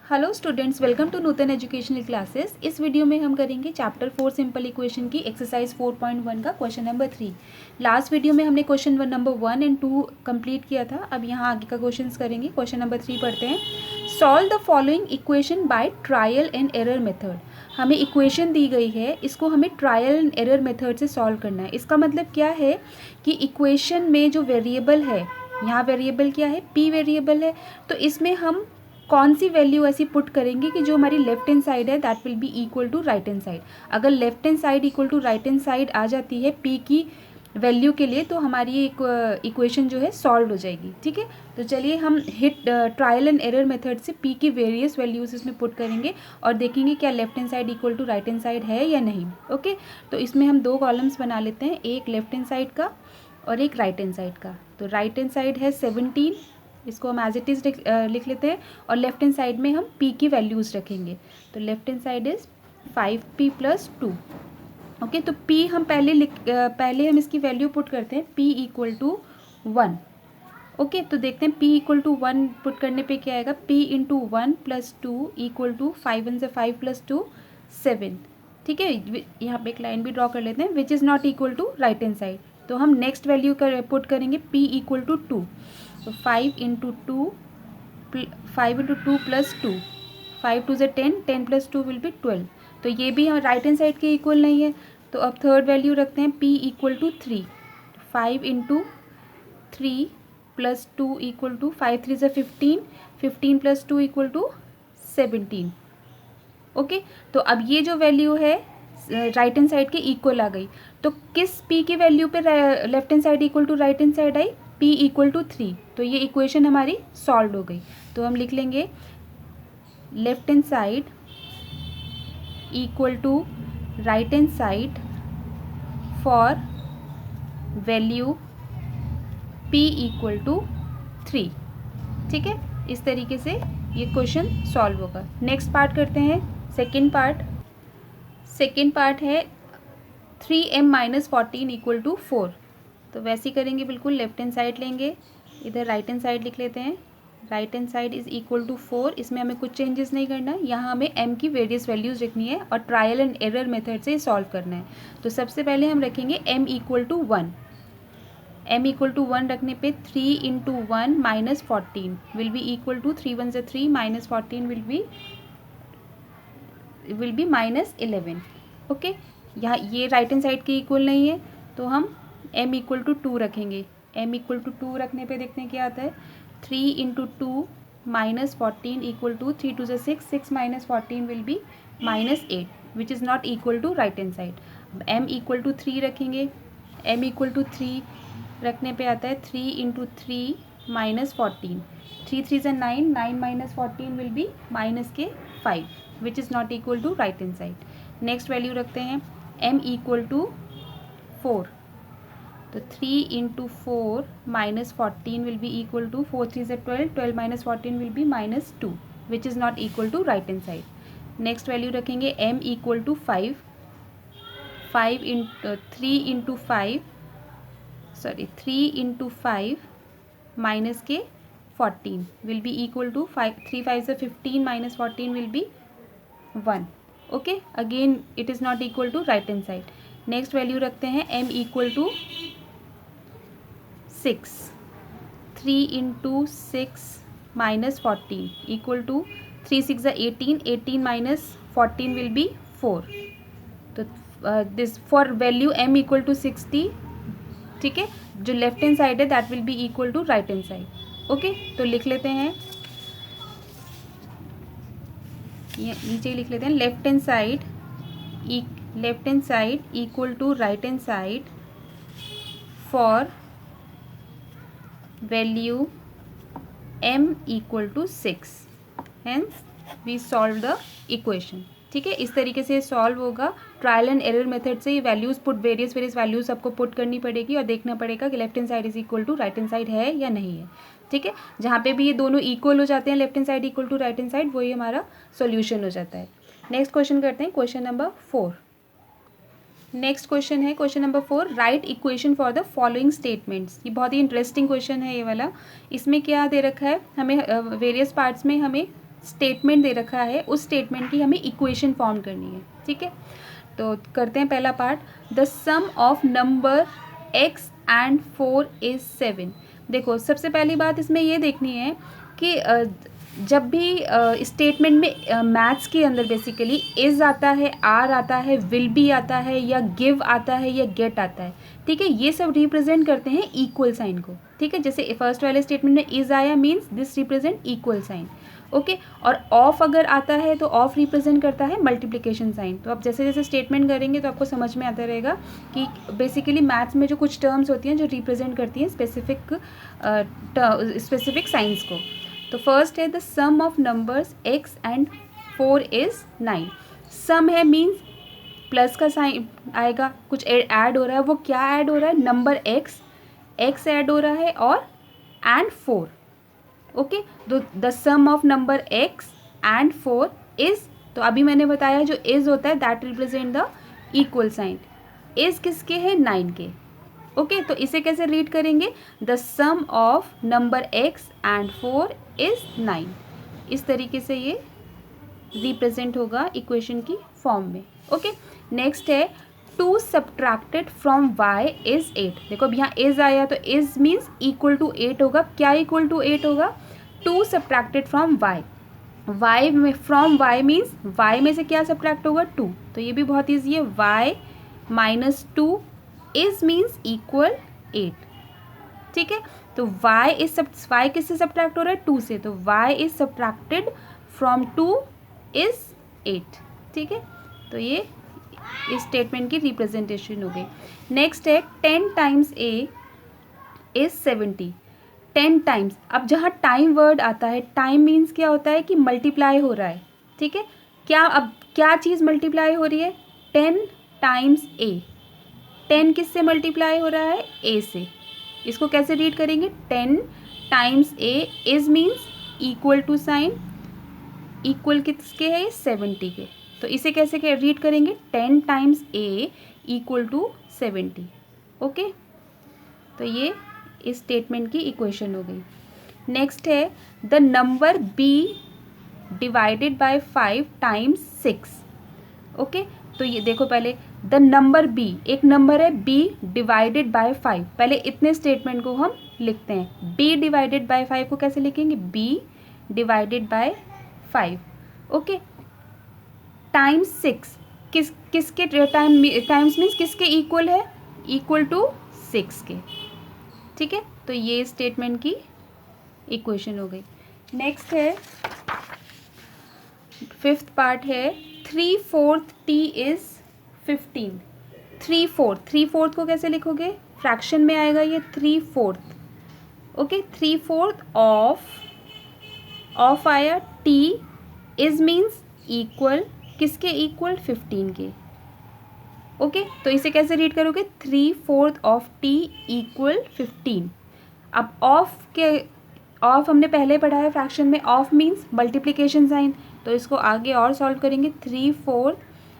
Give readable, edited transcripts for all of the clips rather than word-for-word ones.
Hello students, welcome to Nutan educational classes. इस video में हम करेंगे चैप्टर 4 सिंपल इक्वेशन की एक्सरसाइज 4.1 का क्वेश्चन नंबर 3। लास्ट वीडियो में हमने क्वेश्चन नंबर 1 एंड 2 कंप्लीट किया था। अब यहाँ आगे का क्वेश्चंस करेंगे। क्वेश्चन नंबर 3 पढ़ते हैं। Solve the following equation by trial and error method. हमें इक्वेशन दी गई है, इसको हमें ट्रायल एंड एरर मेथड से सॉल्व करना है। इसका मतलब क्या है कि इक्वेशन में जो वेरिएबल है, यहाँ वेरिएबल क्या है, पी वेरिएबल है, तो इसमें हम कौन सी वैल्यू ऐसी पुट करेंगे कि जो हमारी लेफ्ट हैंड साइड है that will be equal to right hand side. अगर left hand side equal to right hand side आ जाती है पी की वैल्यू के लिए, तो हमारी इक्वेशन जो है सॉल्व हो जाएगी। ठीक है, तो चलिए हम ट्रायल एंड एरर मेथड से पी की वेरियस वैल्यूज इसमें पुट करेंगे और देखेंगे क्या left hand side equal to right hand side है या नहीं। ओके, तो इसमें हम दो कॉलम्स बना लेते हैं, एक लेफ्ट हैंड साइड का और एक राइट हैंड साइड का। तो राइट हैंड साइड है 17, इसको हम एज इट इज़ लिख लेते हैं, और लेफ्ट हैंड साइड में हम p की वैल्यूज़ रखेंगे। तो left hand side is 5p + 2। Okay, तो p हम पहले हम इसकी वैल्यू पुट करते हैं, p = 1। ओके, तो देखते हैं p = 1 पुट करने पे क्या आएगा। p × 1 + 2 = 5 × 1 = 5 + 2 7। ठीक है, यहाँ पे एक लाइन भी ड्रॉ कर लेते हैं, which is not equal to right hand side. तो हम नेक्स्ट वैल्यू पुट करेंगे p = 2। तो 5 × 2 + 2, 5 2 = 10, 10 + 2 will be 12। तो ये भी हम राइट हैंड साइड के इक्वल नहीं है। तो अब थर्ड वैल्यू रखते हैं, p = 3। 5 × 3 + 2 = 5 3 = 15, 15 + 2 = 17। ओके, तो अब ये जो वैल्यू है राइट हैंड साइड के इक्वल आ गई। तो किस p की वैल्यू पे left hand side equal to right hand side आई, p = 3। तो ये इक्वेशन हमारी सॉल्व हो गई। तो हम लिख लेंगे left hand side equal to right hand side for value p = 3। ठीक है, इस तरीके से ये क्वेश्चन सॉल्व होगा। नेक्स्ट पार्ट करते हैं, सेकेंड पार्ट है 3m - 14 = 4। तो वैसे ही करेंगे, बिल्कुल लेफ्ट हैंड साइड लेंगे, इधर राइट हैंड साइड लिख लेते हैं। Right hand side is equal to 4। इसमें हमें कुछ चेंजेस नहीं करना है, यहाँ हमें m की वेरियस वैल्यूज़ रखनी है और ट्रायल एंड एरर मेथड से सॉल्व करना है। तो सबसे पहले हम रखेंगे m = 1। m = 1 रखने पे 3 × 1 - 14 will be equal to 3 1 = 3 - 14 will be -11। Okay, यहाँ ये राइट हैंड साइड के इक्वल नहीं है, तो हम m = 2 रखेंगे। m = 2 रखने पे देखते हैं क्या आता है। 3 × 2 - 14 = 3 2 = 6, 6 - 14 will be -8, which is not equal to right hand side. m = 3 रखेंगे। m = 3 रखने पे आता है 3 × 3 - 14, 3 3 = 9, 9 - 14 will be -5, which is not equal to right hand side. Next value रखते हैं m = 4। तो 3 × 4 - 14 will be equal to 4 3 = 12, 12 - 14 will be -2, which is not equal to right hand side. Next value रखेंगे m = 5। 3 × 5 - 14 will be equal to 3 5 = 15 - 14 will be 1। Okay, again it is not equal to right hand side. Next value रखते हैं m = 6। 3 × 6 - 14 equal to 3 6 = 18, 18 - 14 will be 4। तो this for value m = 60। ठीक है, जो left hand side है that will be equal to right hand side. Okay, तो लिख लेते हैं, ये नीचे ही लिख लेते हैं, left hand side equal to right hand side for value m = 6। Hence we solve the equation. ठीक है, इस तरीके से सॉल्व होगा। ट्रायल एंड एरर मेथड से ये वैल्यूज़ वेरियस वैल्यूज़ सबको पुट करनी पड़ेगी और देखना पड़ेगा कि left hand side is equal to right hand side है या नहीं है। ठीक है, जहाँ पे भी ये दोनों इक्वल हो जाते हैं, left hand side equal to right hand side, वही हमारा सॉल्यूशन हो जाता है। नेक्स्ट क्वेश्चन करते हैं, क्वेश्चन नंबर 4। नेक्स्ट क्वेश्चन है question number 4, right equation for the following statements. ये बहुत ही इंटरेस्टिंग क्वेश्चन है ये वाला। इसमें क्या दे रखा है, हमें वेरियस पार्ट्स में हमें स्टेटमेंट दे रखा है उस स्टेटमेंट की हमें इक्वेशन फॉर्म करनी है, ठीक है। तो करते हैं पहला part, the sum of number x and 4 is 7। देखो सबसे पहली बात इसमें ये देखनी है कि जब भी स्टेटमेंट में मैथ्स के अंदर बेसिकली इज़ आता है, आर आता है, विल बी आता है, या गिव आता है, या गेट आता है, ठीक है, ये सब रिप्रेजेंट करते हैं इक्वल साइन को, ठीक है। जैसे फर्स्ट वाले स्टेटमेंट में इज़ आया means this represent equal sign, okay. और ऑफ अगर आता है तो ऑफ रिप्रेजेंट करता है मल्टीप्लिकेशन साइन। तो आप जैसे जैसे स्टेटमेंट करेंगे तो आपको समझ में आता रहेगा कि बेसिकली मैथ्स में जो कुछ टर्म्स होती हैं जो रिप्रेजेंट करती हैं स्पेसिफिक साइंस को। तो फर्स्ट है the sum of numbers x and 4 is 9। Sum है मीन्स प्लस का साइन आएगा, कुछ ऐड हो रहा है, वो क्या ऐड हो रहा है, नंबर x ऐड हो रहा है और एंड 4, ओके। तो the sum of number x and 4 is, तो अभी मैंने बताया जो इज़ होता है that represent the equal sign. Is किसके है, 9 के, ओके। तो इसे कैसे रीड करेंगे, the sum of number x and 4 is 9। इस तरीके से ये रिप्रेजेंट होगा इक्वेशन की फॉर्म में, ओके। नेक्स्ट है 2 सब्ट्रैक्टेड फ्रॉम y इज़ 8। देखो अब यहाँ इज़ आया तो इज़ मीन्स इक्वल टू 8 होगा। क्या इक्वल टू 8 होगा, 2 सब्ट्रैक्टेड फ्रॉम y में, फ्रॉम y मीन्स y में से क्या सब्ट्रैक्ट होगा, 2। तो ये भी बहुत ईजी है, y minus 2 is means equal 8, ठीक है। तो y किससे सब्ट्रैक्ट हो रहा है, 2 से, तो y is subtracted from 2 is 8, ठीक है। तो ये इस स्टेटमेंट की रिप्रेजेंटेशन हो गई। नेक्स्ट है 10 टाइम्स a इज़ 70। 10 टाइम्स, अब जहाँ टाइम वर्ड आता है, टाइम मीन्स क्या होता है कि मल्टीप्लाई हो रहा है, ठीक है। अब क्या चीज़ मल्टीप्लाई हो रही है, 10 टाइम्स a। 10 किससे मल्टीप्लाई हो रहा है, a से। इसको कैसे रीड करेंगे, 10 times a is means equal to sign, equal किसके है, 70 के। तो इसे कैसे रीड करेंगे, 10 times a equal to 70, okay. तो ये इस स्टेटमेंट की इक्वेशन हो गई। नेक्स्ट है the number b divided by 5 times 6, okay. तो ये देखो पहले द नंबर b, एक नंबर है b डिवाइडेड बाय 5। पहले इतने स्टेटमेंट को हम लिखते हैं, b डिवाइडेड बाय 5 को कैसे लिखेंगे, b divided by 5, okay. Times 6 किसके टाइम्स मीन्स किसके इक्वल है, इक्वल टू 6 के, ठीक है। तो ये स्टेटमेंट की इक्वेशन हो गई। नेक्स्ट है फिफ्थ पार्ट है 3/4 t इज़ 15। 3/4 को कैसे लिखोगे, फ्रैक्शन में आएगा ये 3/4, ओके। 3/4 ऑफ आया, t इज़ मीन्स इक्वल, किसके इक्वल, 15 के, ओके। तो इसे कैसे रीड करोगे, 3/4 ऑफ t इक्वल 15। अब ऑफ हमने पहले पढ़ा है फ्रैक्शन में, ऑफ मीन्स मल्टीप्लिकेशन साइन। तो इसको आगे और सॉल्व करेंगे, 3/4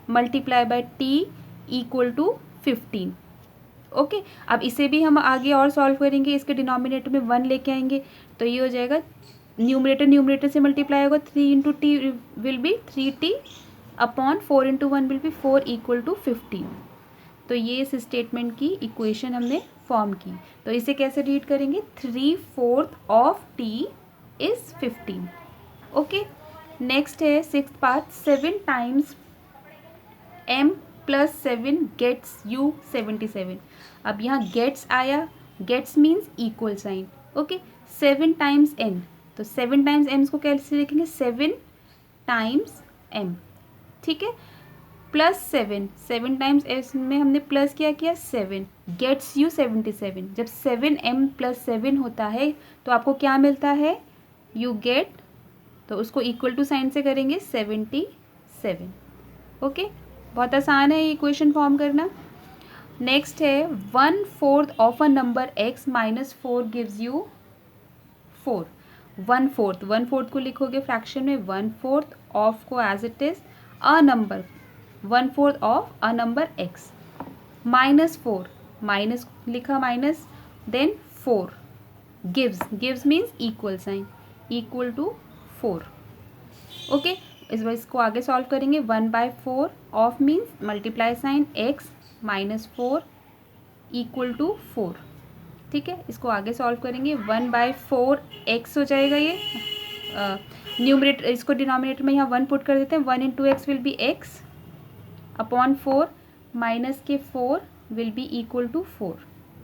multiply by t equal to 15, okay. अब इसे भी हम आगे और सॉल्व करेंगे, इसके डिनोमिनेटर में 1 लेके आएंगे, तो ये हो जाएगा न्यूमरेटर से मल्टीप्लाई होगा, 3 into t will be 3t upon 4 into 1 will be 4 equal to 15। तो ये इस स्टेटमेंट की इक्वेशन हमने फॉर्म की। तो इसे कैसे रीड करेंगे, 3/4 of t is 15, okay. Next है sixth part, 7 times m plus 7 gets you 77। अब यहाँ गेट्स आया, gets means equal sign, okay. 7 times n, तो 7 टाइम्स m को कैसे लिखेंगे, 7 टाइम्स m, ठीक है। प्लस 7 टाइम्स s में हमने प्लस क्या किया, 7 गेट्स you 77। जब 7m प्लस 7 होता है तो आपको क्या मिलता है, यू गेट, तो उसको इक्वल टू साइन से करेंगे 77, ओके। बहुत आसान है ये इक्वेशन फॉर्म करना। नेक्स्ट है 1/4 of a number x minus 4 gives you 4। 1/4 को लिखोगे फ्रैक्शन में, 1/4 ऑफ को as it is a number, 1/4 of a number x minus 4, minus लिखा minus, then 4 gives means equal sign, equal to 4, okay, इसको आगे solve करेंगे। 1/4 of means multiply sign x -4 equal to 4। ठीक है, इसको आगे सॉल्व करेंगे। 1/4 x हो जाएगा ये न्यूमरेटर, इसको डिनोमिनेटर में यहाँ 1 पुट कर देते हैं। 1 × x will be x upon 4 minus के 4 विल बी इक्वल टू 4।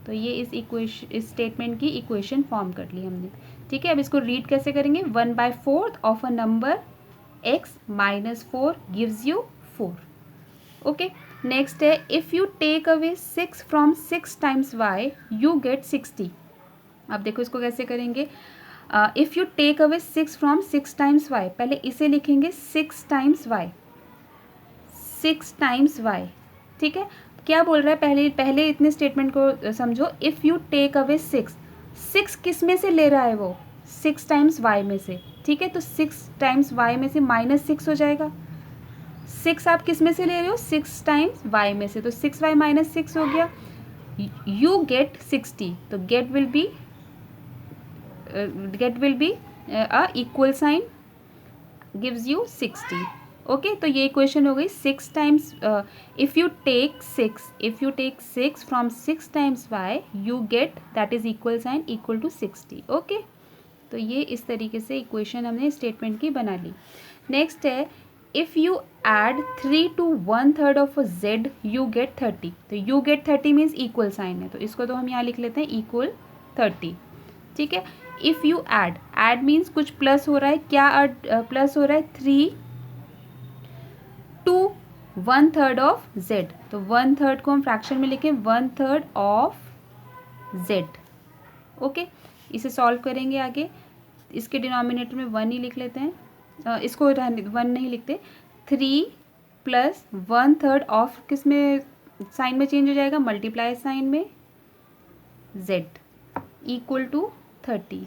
तो ये इस स्टेटमेंट की इक्वेशन फॉर्म कर ली हमने। ठीक है, अब इसको रीड कैसे करेंगे। 1/4 of a number x -4 gives you 4। Okay, next है if you take away 6 from 6 times y you get 60। अब देखो इसको कैसे करेंगे। If you take away 6 from 6 times y, पहले इसे लिखेंगे 6 टाइम्स y, 6 टाइम्स y। ठीक है, क्या बोल रहा है, पहले इतने स्टेटमेंट को समझो। इफ़ यू टेक अवे 6 किस में से ले रहा है वो, 6 टाइम्स y में से। ठीक है, तो 6 टाइम्स y में से -6 हो जाएगा। 6 आप किस में से ले रहे हो, 6 टाइम्स y में से, तो 6y -6 हो गया। यू गेट 60, तो get will be a equal sign gives you 60। Okay, तो ये इक्वेशन हो गई। 6 times if you take 6 from 6 times y you get that is equal sign equal to 60। Okay, तो ये इस तरीके से इक्वेशन हमने स्टेटमेंट की बना ली। नेक्स्ट है if you add 3 to 1/3 of z you get 30। तो you get 30 means equal sign है, तो इसको तो हम यहाँ लिख लेते हैं इक्वल 30। ठीक है, इफ़ यू एड मीन्स कुछ प्लस हो रहा है। क्या प्लस हो रहा है, 3 to 1/3 ऑफ z। तो 1/3 को हम फ्रैक्शन में लिखें 1/3 ऑफ z। ओके, इसे सॉल्व करेंगे आगे। इसके डिनोमिनेटर में 1 ही लिख लेते हैं, इसको 1 नहीं लिखते। 3 + 1/3 ऑफ किस में साइन में चेंज हो जाएगा, मल्टीप्लाई साइन में z इक्वल टू 30।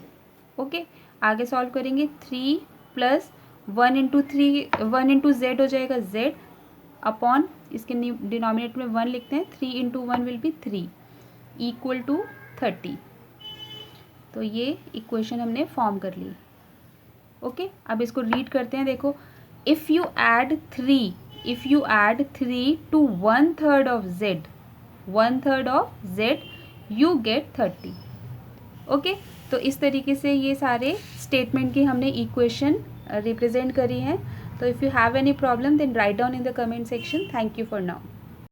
ओके, आगे सॉल्व करेंगे। 3 + 1 × z हो जाएगा z अपॉन इसके डिनोमिनेटर में 1 लिखते हैं। 3 × 1 विल बी 3 इक्वल टू 30। तो ये इक्वेशन हमने फॉर्म कर ली। ओके, अब इसको रीड करते हैं। देखो, if you add 3 to 1/3 of z, 1/3 of z you get 30। Okay, तो इस तरीके से ये सारे स्टेटमेंट की हमने इक्वेशन रिप्रेजेंट करी हैं। तो if you have any problem then write down in the comment section. Thank you for now.